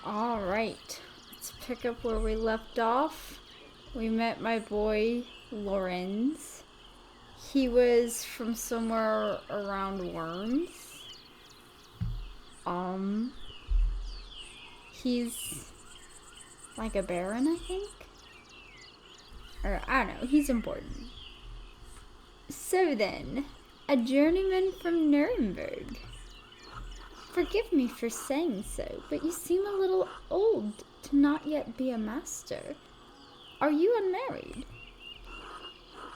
Alright, let's pick up where we left off. We met my boy, Lorenz. He was from somewhere around Worms. He's like a baron, I think? Or, I don't know, he's important. So then, a journeyman from Nuremberg. Forgive me for saying so, but you seem a little old to not yet be a master. Are you unmarried?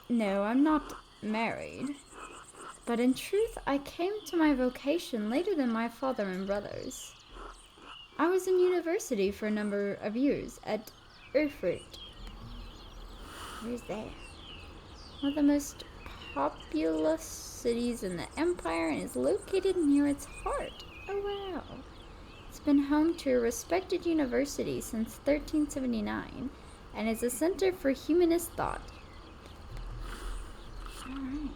No, I'm not married. But in truth, I came to my vocation later than my father and brothers. I was in university for a number of years at Erfurt. Where's that? One of the most populous cities in the empire and is located near its heart. Oh wow. It's been home to a respected university since 1379 and is a center for humanist thought. Alright.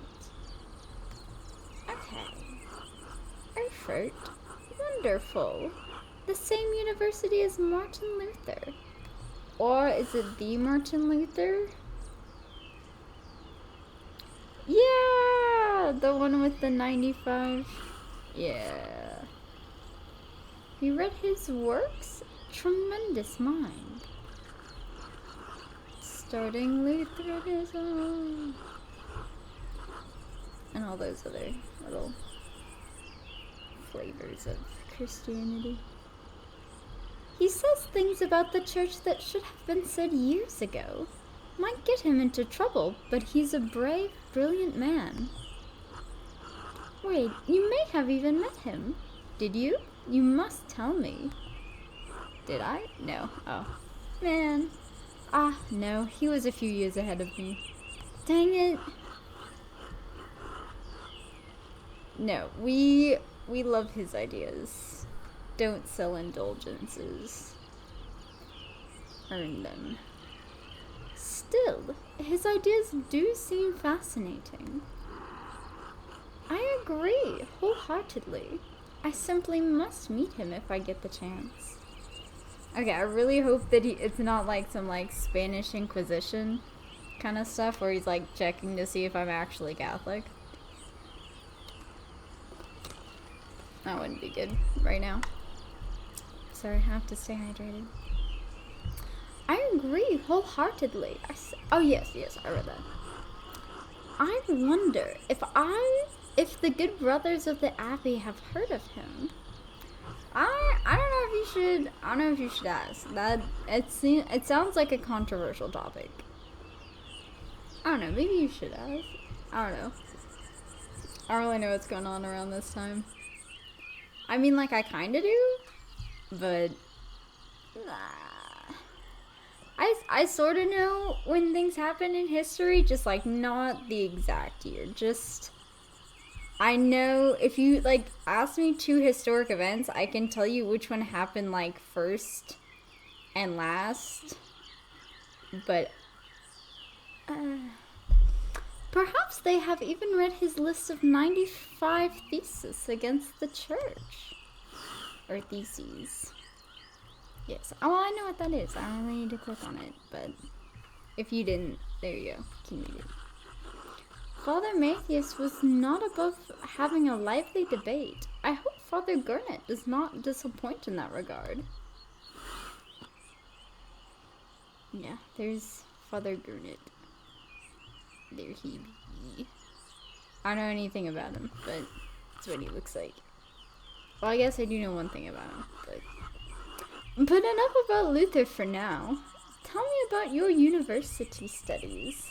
Okay. Erfurt. Wonderful. The same university as Martin Luther. Or is it the Martin Luther? Yeah! The one with the 95. Yeah. You read his works? Tremendous mind. Starting Lutheranism. And all those other little flavors of Christianity. He says things about the church that should have been said years ago. Might get him into trouble, but he's a brave, brilliant man. Wait, you may have even met him. Did you? You must tell me. Did I? No. Oh. Man. Ah, no. He was a few years ahead of me. Dang it. No, we love his ideas. Don't sell indulgences. Earn them. Still, his ideas do seem fascinating. I agree, wholeheartedly. I simply must meet him if I get the chance. Okay, I really hope that it's not like some like Spanish Inquisition kind of stuff where he's like checking to see if I'm actually Catholic. That wouldn't be good right now. Sorry, I have to stay hydrated. I agree wholeheartedly. Oh yes, I read that. I wonder if the good brothers of the Abbey have heard of him. I don't know if you should ask. That it sounds like a controversial topic. I don't know, maybe you should ask. I don't know. I don't really know what's going on around this time. I mean, like, I kinda do, but I sort of know when things happen in history, just like not the exact year. Just I know if you like ask me 2 historic events, I can tell you which one happened like first and last. But perhaps they have even read his list of 95 theses against the church. Or theses. Yes. Oh, I know what that is. I don't really need to click on it, but if you didn't, there you go. You can read it. Father Mathias was not above having a lively debate. I hope Father Gurnet does not disappoint in that regard. Yeah, there's Father Gurnet. There he be. I don't know anything about him, but that's what he looks like. Well, I guess I do know one thing about him, but enough about Luther for now. Tell me about your university studies.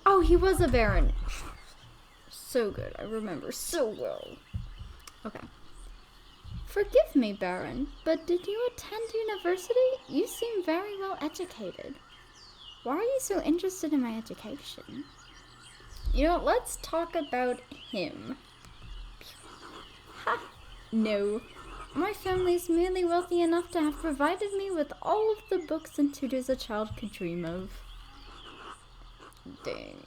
Oh, he was a baron. So good, I remember so well. Okay. Forgive me, Baron, but did you attend university? You seem very well educated. Why are you so interested in my education? You know, let's talk about him. Ha! No. My family is merely wealthy enough to have provided me with all of the books and tutors a child could dream of. Dang.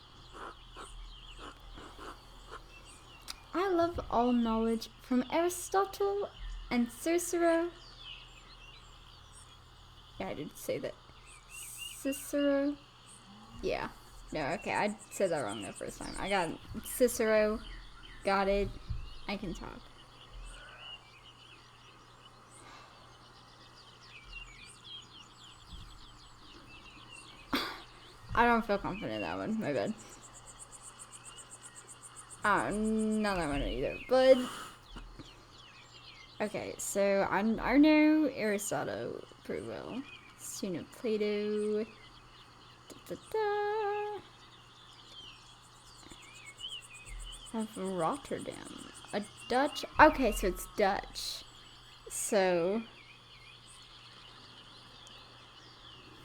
I love all knowledge, from Aristotle and Cicero Yeah, I did say that. Cicero? Yeah. No, okay, I said that wrong the first time. I got Cicero. Got it. I can talk. I don't feel confident in that one. My bad. Not that one either. But okay, so I know Aristotle pretty well. Student of Plato. Of Rotterdam. A Dutch. Okay, so it's Dutch. So.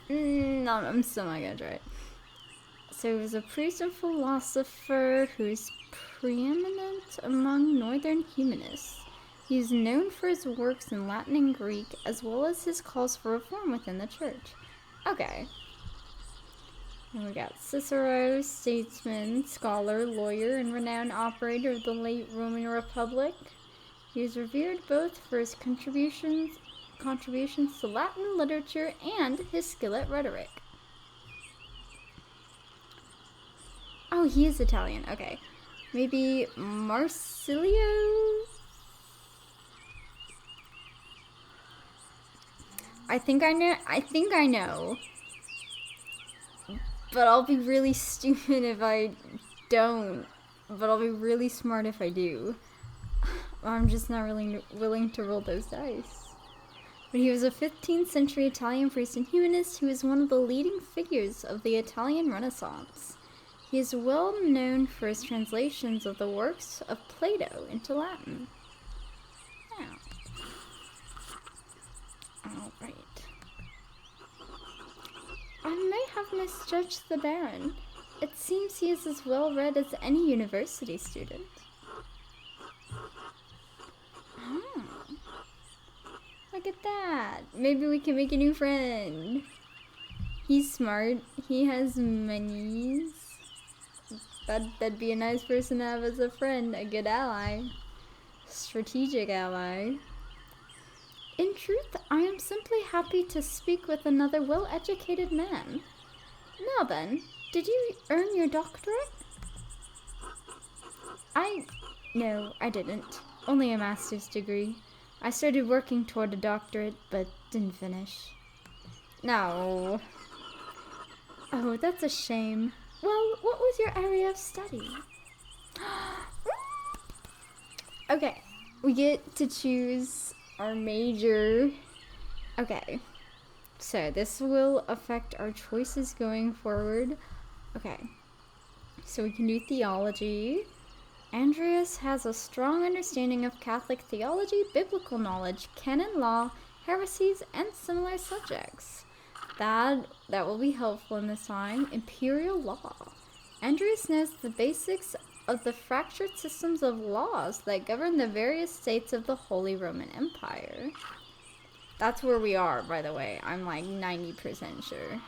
No, I'm still not gonna try it. So he was a priest and philosopher who is preeminent among northern humanists. He is known for his works in Latin and Greek, as well as his calls for reform within the church. Okay. And we got Cicero, statesman, scholar, lawyer, and renowned operator of the late Roman Republic. He is revered both for his contributions to Latin literature and his skill at rhetoric. Oh, he is Italian. Okay. Maybe Marsilio? I think I know. But I'll be really stupid if I don't. But I'll be really smart if I do. I'm just not really willing to roll those dice. But he was a 15th century Italian priest and humanist who is one of the leading figures of the Italian Renaissance. He is well known for his translations of the works of Plato into Latin. Now, alright. I may have misjudged the Baron. It seems he is as well read as any university student. Oh. Look at that. Maybe we can make a new friend. He's smart. He has monies. That'd be a nice person to have as a friend. A good ally. Strategic ally. In truth, I am simply happy to speak with another well-educated man. Now then, did you earn your doctorate? No, I didn't. Only a master's degree. I started working toward a doctorate, but didn't finish. No. Oh, that's a shame. Well, what was your area of study? Okay, we get to choose our major. Okay, so this will affect our choices going forward. Okay, so we can do theology. Andreas has a strong understanding of Catholic theology, biblical knowledge, canon law, heresies, and similar subjects. That will be helpful in this time. Imperial law. Andreas knows the basics of the fractured systems of laws that govern the various states of the Holy Roman Empire. That's where we are, by the way. I'm like 90% sure.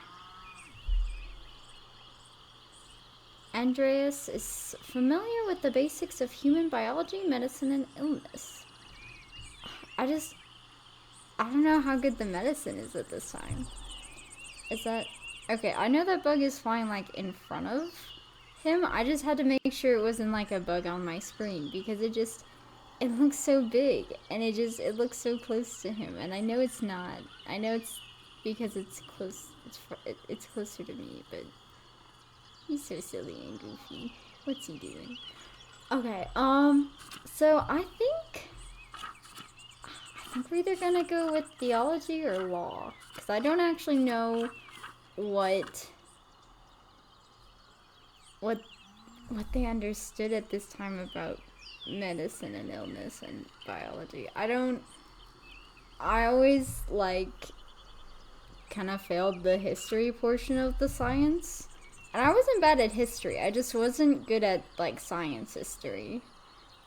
Andreas is familiar with the basics of human biology, medicine, and illness. I don't know how good the medicine is at this time. Is that... Okay, I know that bug is flying, like, in front of him. I just had to make sure it wasn't, like, a bug on my screen. Because it looks so big. And it looks so close to him. And I know it's not. I know it's because it's close. It's closer to me, but... He's so silly and goofy. What's he doing? Okay, so I think we're either gonna go with theology or law. Because I don't actually know what they understood at this time about medicine and illness and biology. I always, like, kind of failed the history portion of the science. And I wasn't bad at history. I just wasn't good at, like, science history.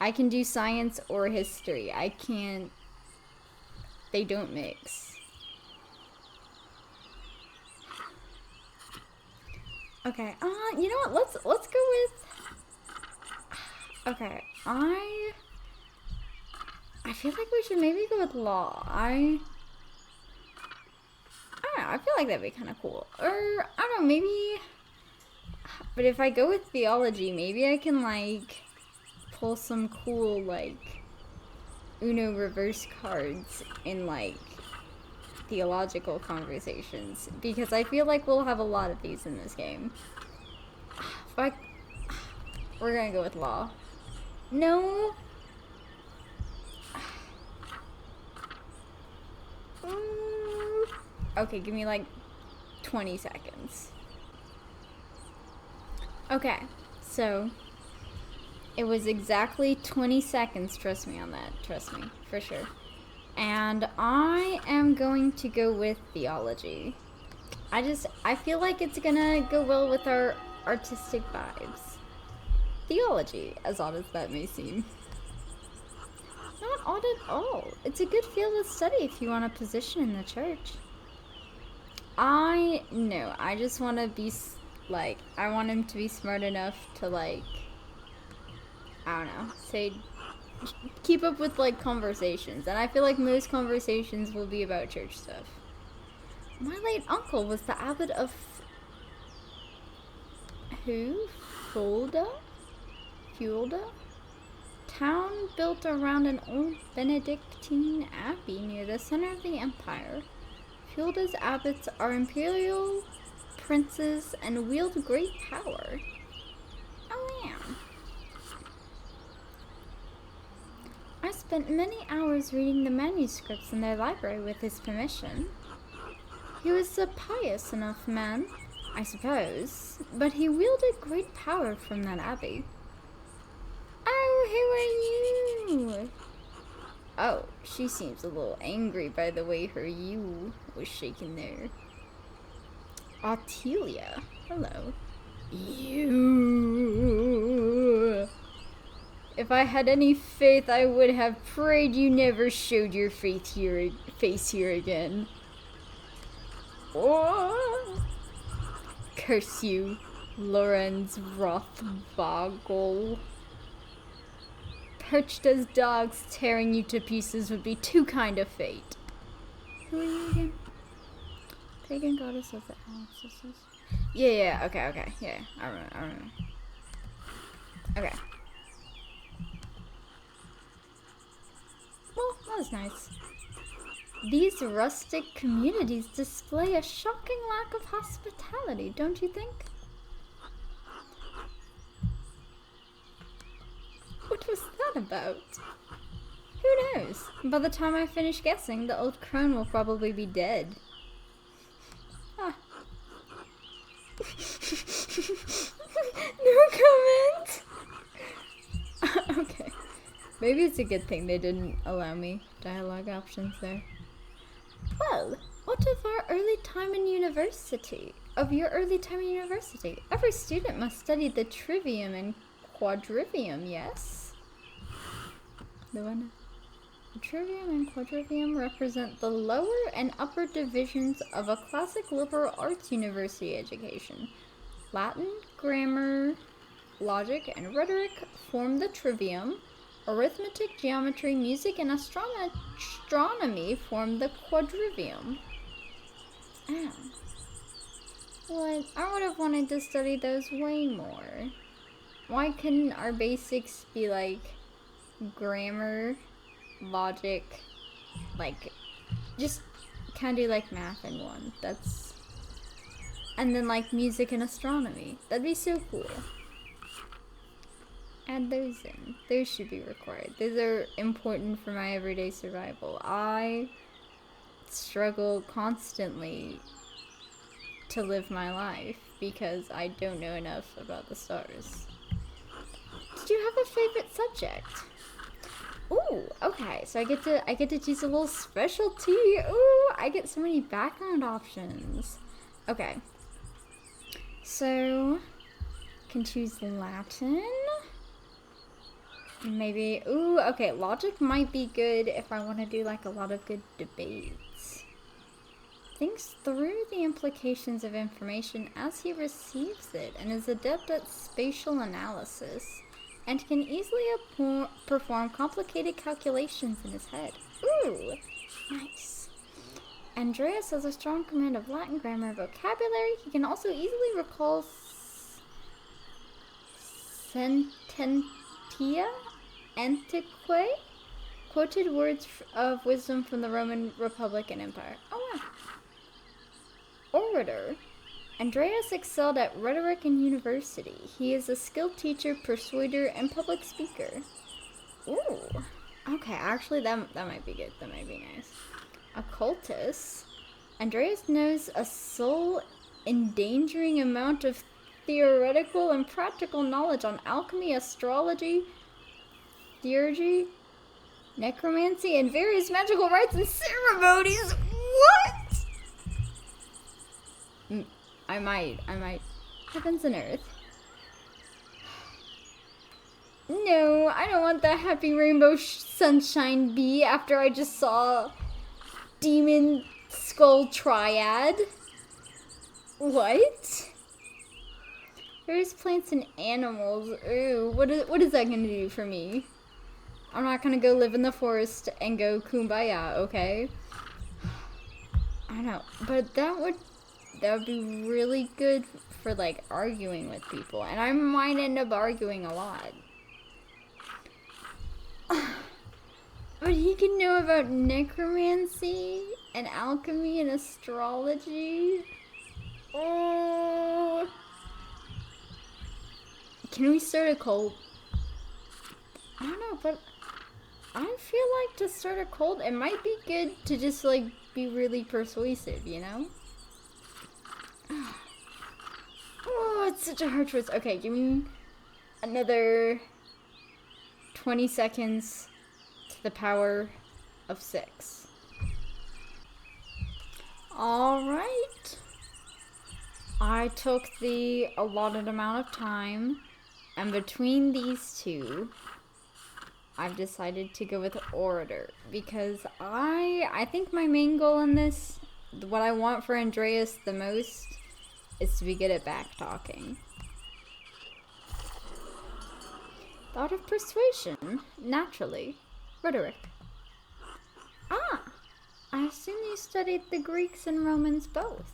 I can do science or history. I can't... They don't mix. Okay, you know what? Let's go with... Okay, I feel like we should maybe go with law. I I feel like that'd be kind of cool. Or, I don't know, maybe... But if I go with theology, maybe I can, like, pull some cool, like, Uno reverse cards in, like, theological conversations. Because I feel like we'll have a lot of these in this game. We're gonna go with law. No! Okay, give me like 20 seconds. Okay, so it was exactly 20 seconds, trust me on that, trust me, for sure. And I am going to go with theology. I feel like it's gonna go well with our artistic vibes. Theology, as odd as that may seem. Not odd at all. It's a good field of study if you want a position in the church. I just want to be, like, I want him to be smart enough to, like, I don't know, say, keep up with, like, conversations. And I feel like most conversations will be about church stuff. My late uncle was the abbot of, Fulda? Town built around an old Benedictine abbey near the center of the empire. Fulda's abbots are imperial princes and wield great power. Oh yeah. I spent many hours reading the manuscripts in their library with his permission. He was a pious enough man, I suppose, but he wielded great power from that abbey. Oh, who are you? Oh, she seems a little angry by the way her U was shaking there. Ottilia, hello. You. If I had any faith, I would have prayed you never showed your face here again. Oh. Curse you, Lorenz Rothbogel. Perched as dogs, tearing you to pieces would be too kind of fate. Who are you again? Pagan goddess of the Alexis. Yeah, okay, yeah, I remember. Okay. Well, that was nice. These rustic communities display a shocking lack of hospitality, don't you think? What was that about? Who knows? By the time I finish guessing, the old crone will probably be dead. Ah. No comment! Okay. Maybe it's a good thing they didn't allow me dialogue options there. Well, what of our early time in university? Of your early time in university? Every student must study the trivium and quadrivium, yes? The trivium and quadrivium represent the lower and upper divisions of a classic liberal arts university education. Latin, grammar, logic, and rhetoric form the trivium. Arithmetic, geometry, music, and astronomy form the quadrivium. Oh. Well, I would have wanted to study those way more. Why couldn't our basics be like grammar, logic, like just kind of do like math in one? And then like music and astronomy. That'd be so cool. Add those in. Those should be required. Those are important for my everyday survival. I struggle constantly to live my life because I don't know enough about the stars. Did you have a favorite subject? Ooh, okay. So I get to choose a little specialty. Ooh, I get so many background options. Okay. So can choose Latin. Maybe, ooh, okay, logic might be good if I want to do like a lot of good debates. Thinks through the implications of information as he receives it and is adept at spatial analysis and can easily perform complicated calculations in his head. Ooh, nice. Andreas has a strong command of Latin grammar and vocabulary. He can also easily recall sententia antiquae, quoted words of wisdom from the Roman Republic and Empire. Oh wow. Orator. Andreas excelled at rhetoric in university. He is a skilled teacher, persuader, and public speaker. Ooh. Okay, actually that might be good. That might be nice. Occultist. Andreas knows a soul-endangering amount of theoretical and practical knowledge on alchemy, astrology, theurgy, necromancy, and various magical rites and ceremonies. What? I might. Heavens and earth. No, I don't want that happy rainbow sunshine bee after I just saw demon skull triad. What? Various plants and animals. Ooh, what is that gonna do for me? I'm not gonna go live in the forest and go kumbaya, okay? I know, but that would be really good for like arguing with people, and I might end up arguing a lot. But he can know about necromancy and alchemy and astrology. Oh. Can we start a cult? I don't know, but I feel like to start a cult, it might be good to just like be really persuasive, you know? Oh, it's such a hard choice. Okay, give me another 20 seconds to the power of 6. Alright. I took the allotted amount of time, and between these two, I've decided to go with orator, because I think my main goal in this, what I want for Andreas the most, is to be good at backtalking. Thought of persuasion, naturally. Rhetoric. Ah! I assume you studied the Greeks and Romans both.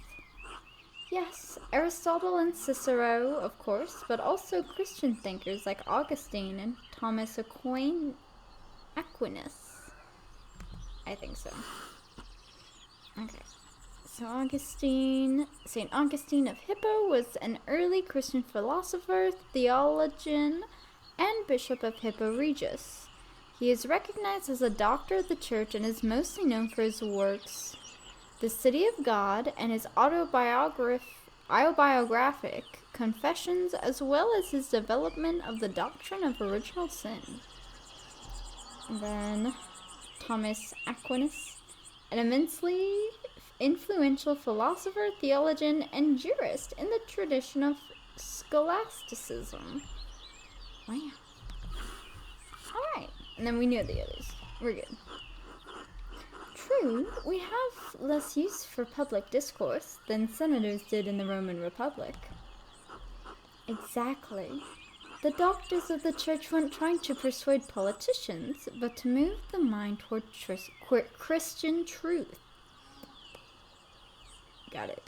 Yes, Aristotle and Cicero, of course, but also Christian thinkers like Augustine and Thomas Aquinas. I think so. Okay. So St. Augustine of Hippo was an early Christian philosopher, theologian, and bishop of Hippo Regius. He is recognized as a doctor of the church and is mostly known for his works, The City of God, and his autobiographic confessions, as well as his development of the doctrine of original sin. And then Thomas Aquinas, an immensely influential philosopher, theologian, and jurist in the tradition of scholasticism. Wow. Alright, and then we know the others. We're good. True, we have less use for public discourse than senators did in the Roman Republic. Exactly. The doctors of the church weren't trying to persuade politicians, but to move the mind toward Christian truth. Got it.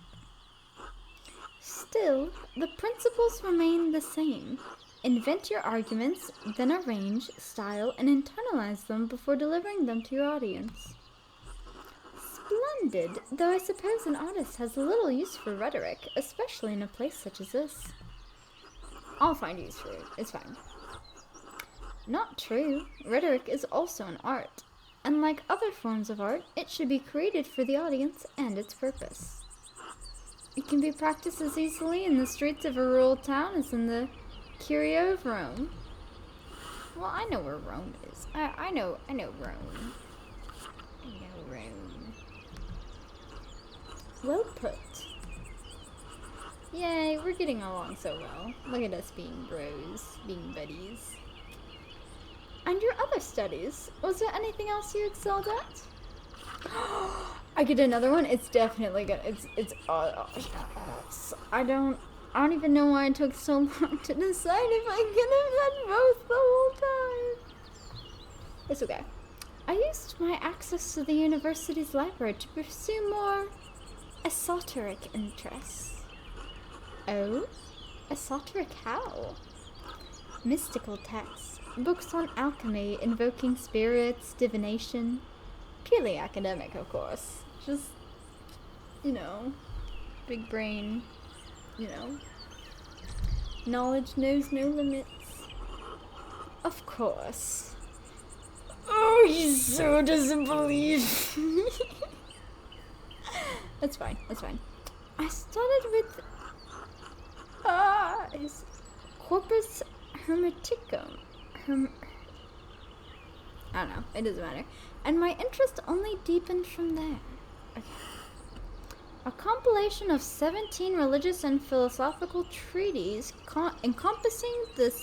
Still, the principles remain the same. Invent your arguments, then arrange, style, and internalize them before delivering them to your audience. Splendid, though I suppose an artist has little use for rhetoric, especially in a place such as this. I'll find use for it. It's fine. Not true. Rhetoric is also an art. And like other forms of art, it should be created for the audience and its purpose. It can be practiced as easily in the streets of a rural town as in the Curio of Rome. Well, I know where Rome is. I know Rome. I know Rome. Well put. Yay, we're getting along so well. Look at us being bros, being buddies. And your other studies, was there anything else you excelled at? I get another one. It's definitely good. I don't even know why it took so long to decide if I could have had both the whole time. It's okay. I used my access to the university's library to pursue more esoteric interests. Oh? Esoteric how? Mystical texts, books on alchemy, invoking spirits, divination. Purely academic, of course. Just, big brain, knowledge knows no limits. Of course. Oh, he so doesn't believe. That's fine. I started with his Corpus Hermeticum. I don't know, it doesn't matter. And my interest only deepened from there. Okay. A compilation of 17 religious and philosophical treatises encompassing the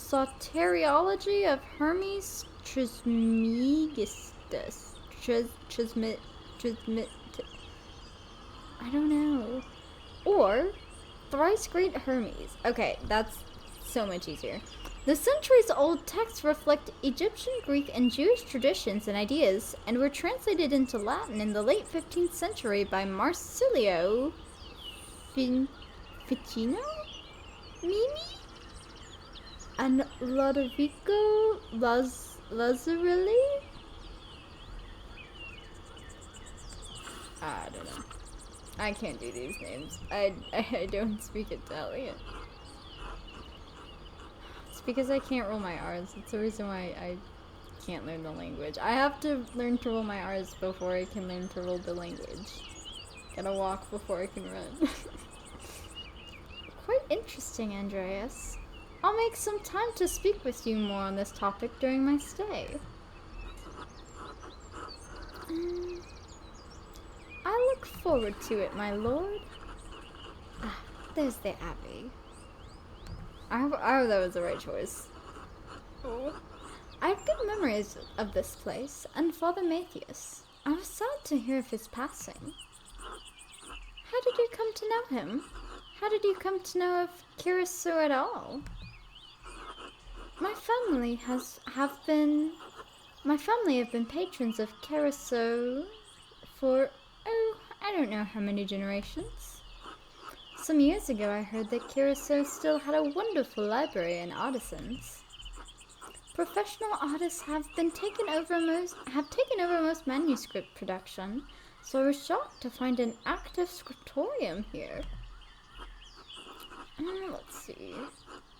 soteriology of Hermes Trismegistus. I don't know. Or thrice great Hermes. Okay, that's so much easier. The centuries-old texts reflect Egyptian, Greek, and Jewish traditions and ideas, and were translated into Latin in the late 15th century by Marsilio Ficino? Mimi? And Lodovico Lazzarelli? I don't know. I can't do these names. I don't speak Italian. It's because I can't roll my R's. It's the reason why I can't learn the language. I have to learn to roll my R's before I can learn to roll the language. Gotta walk before I can run. Quite interesting, Andreas. I'll make some time to speak with you more on this topic during my stay. I look forward to it, my lord. There's the Abbey. I hope that was the right choice. Oh. I have good memories of this place and Father Matthias. I was sad to hear of his passing. How did you come to know him? How did you come to know of Kirisu at all? My family have been patrons of Kirisu for, I don't know how many generations. Some years ago I heard that Kirisu still had a wonderful library and artisans. Professional artists have taken over most manuscript production, so I was shocked to find an active scriptorium here. Let's see.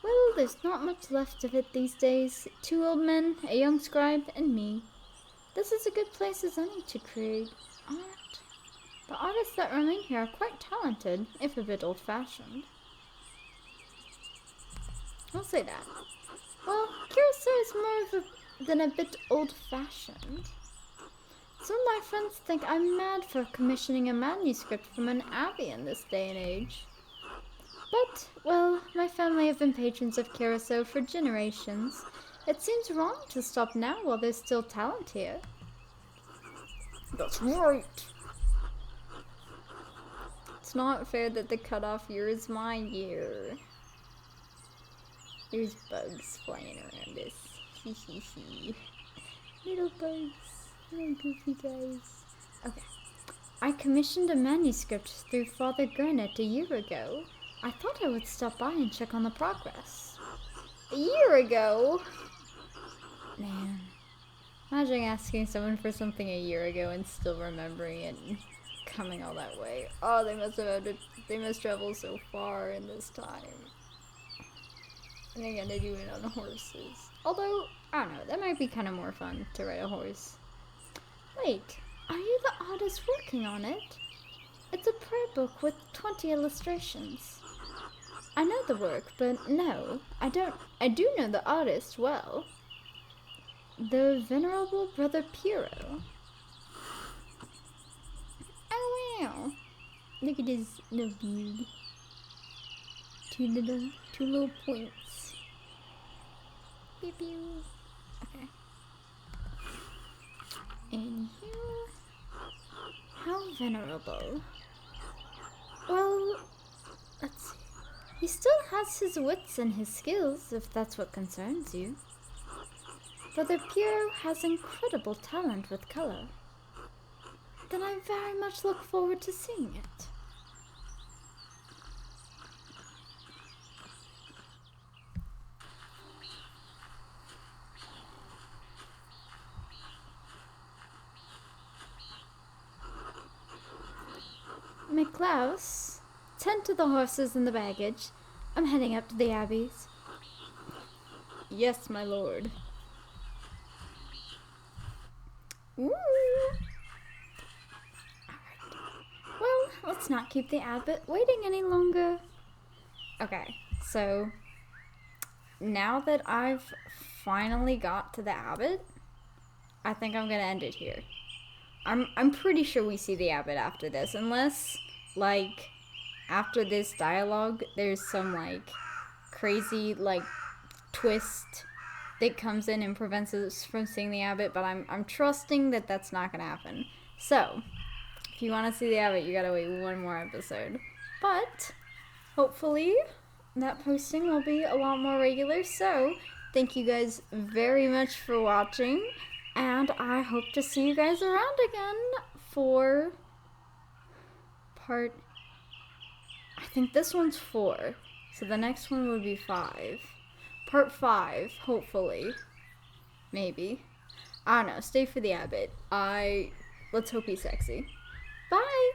Well, there's not much left of it these days. 2 old men, a young scribe, and me. This is a good place as any to create art. The artists that remain here are quite talented, if a bit old-fashioned. I'll say that. Well, Kirisu is more than a bit old-fashioned. Some of my friends think I'm mad for commissioning a manuscript from an abbey in this day and age. But, well, my family have been patrons of Kirisu for generations. It seems wrong to stop now while there's still talent here. That's right! It's not fair that the cutoff year is my year. There's bugs flying around us. Hee hee hee. Little bugs. Little goofy guys. Okay. I commissioned a manuscript through Father Granite a year ago. I thought I would stop by and check on the progress. A year ago? Man. Imagine asking someone for something a year ago and still remembering it and coming all that way. Oh, they must travel so far in this time. And they gotta do it on horses. Although, I don't know, that might be kind of more fun to ride a horse. Wait, are you the artist working on it? It's a prayer book with 20 illustrations. I know the work, but no, I don't. I do know the artist well. The Venerable Brother Piero. Oh wow! Look at his little beard. Two little points. Pew pew. Okay. And you. How venerable. Well, let's see. He still has his wits and his skills, if that's what concerns you. Brother Piero has incredible talent with color. Then I very much look forward to seeing it. McClaus, tend to the horses and the baggage. I'm heading up to the Abbeys. Yes, my lord. Ooh. Alright. Well, let's not keep the abbot waiting any longer. Okay, so now that I've finally got to the abbot, I think I'm gonna end it here. I'm pretty sure we see the abbot after this, unless, like, after this dialogue, there's some, like, crazy, like, twist that comes in and prevents us from seeing the abbot, but I'm trusting that that's not gonna happen. So, if you want to see the abbot, you gotta wait one more episode. But, hopefully, that posting will be a lot more regular, so thank you guys very much for watching. And I hope to see you guys around again for part, I think this one's 4. So the next one would be 5. Part 5, hopefully. Maybe. I don't know. Stay for the abbot. Let's hope he's sexy. Bye!